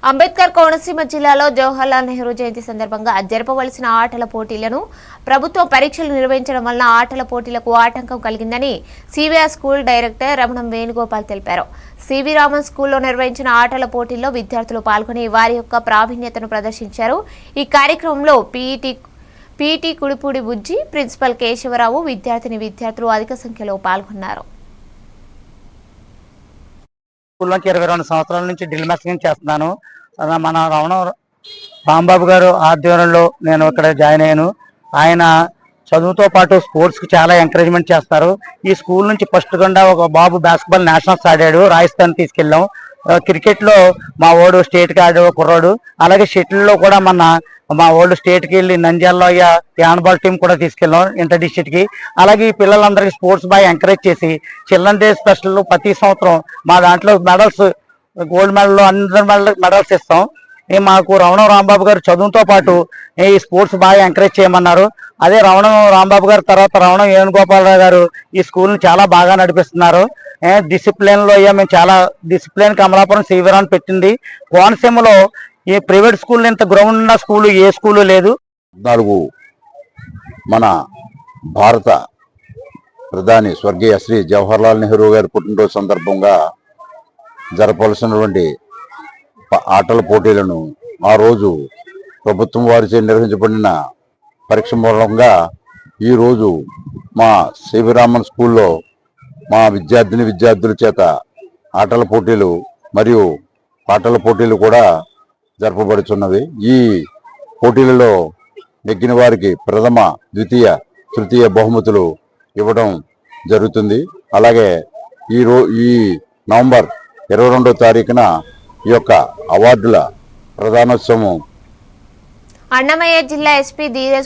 అంబేద్కర్ కోనసీమ జిల్లాలో జవహర్లాల్ నెహ్రూ జయంతి సందర్భంగా జరపవలసిన ఆటల పోటీలను ప్రభుత్వం పరీక్షలు నిర్వహించడం వలన ఆటల పోటీలకు ఆటంకం కలిగిందని సివిఆర్ స్కూల్ డైరెక్టర్ రమణం వేణుగోపాల్ తెలిపారు. సివి రామన్ స్కూల్లో నిర్వహించిన ఆటల పోటీల్లో విద్యార్థులు పాల్గొని వారి యొక్క ప్రావీణ్యతను ప్రదర్శించారు. ఈ కార్యక్రమంలో పీఈటీ కుడిపూడి బుజ్జి, ప్రిన్సిపల్ కేశవరావు, విద్యార్థులు అధిక సంఖ్యలో పాల్గొన్నారు. స్కూల్లోకి 22 సంవత్సరాల నుంచి డ్రిల్ మాస్టరింగ్ చేస్తున్నాను. మన రమణ రాంబాబు గారు ఆధ్వర్యంలో నేను ఇక్కడ జాయిన్ అయ్యాను. ఆయన చదువుతో పాటు స్పోర్ట్స్కి చాలా ఎంకరేజ్మెంట్ చేస్తారు. ఈ స్కూల్ నుంచి ఫస్ట్ గుండా ఒక బాబు బాస్కెట్బాల్ నేషనల్స్ ఆడాడు, రాజస్థాన్ తీసుకెళ్ళాం. క్రికెట్లో మా ఓడు స్టేట్కి ఆడే కుర్రాడు. అలాగే షటిల్లో కూడా మా ఓల్డ్ స్టేట్కి వెళ్ళి నంద్యాలలో హ్యాండ్బాల్ టీం కూడా తీసుకెళ్ళాం ఇంటర్ డిస్ట్రిక్ట్కి. అలాగే ఈ పిల్లలందరికీ స్పోర్ట్స్ బాగా ఎంకరేజ్ చేసి చిల్డ్రన్ డే స్పెషల్ ప్రతి సంవత్సరం మా దాంట్లో మెడల్స్, గోల్డ్ మెడల్, అందరి మెడల్స్ ఇస్తాం. మాకు రమణం రాంబాబు గారు చదువుతో పాటు ఈ స్పోర్ట్స్ బాగా ఎంకరేజ్ చేయమన్నారు. అదే రమణం రాంబాబు గారు తర్వాత రమణం వేణుగోపాలరావు గారు ఈ స్కూల్ని చాలా బాగా నడిపిస్తున్నారు. డిసిప్లిన్లో మేము చాలా డిసిప్లిన్ కమలాపురం సివిరాన్ పెట్టింది. కోనసీమలో ఈ ప్రైవేట్ స్కూల్ ఇంత గ్రౌండ్ ఉన్న స్కూలు ఏ స్కూలు లేదు. 4 మన భారత ప్రధాని స్వర్గీయ శ్రీ జవహర్లాల్ నెహ్రూ గారి పుట్టినరోజు సందర్భంగా జరపవలసినటువంటి ఆటల పోటీలను ఆ రోజు ప్రభుత్వం వారిచే నిర్వహించబడిన పరీక్ష మూలంగా ఈరోజు మా సివి రామన్ స్కూల్లో మా విద్యార్థుల చేత ఆటల పోటీలు మరియు పాటల పోటీలు కూడా జరపబడుచున్నవి. ఈ పోటీలలో నెగ్గిన వారికి ప్రథమ, ద్వితీయ, తృతీయ బహుమతులు ఇవ్వడం జరుగుతుంది. అలాగే ఈ నవంబర్ 22వ తారీఖున ఈ యొక్క అవార్డుల ప్రధానోత్సవం అన్నమయ్య జిల్లా ఎస్పీ ధీరజ్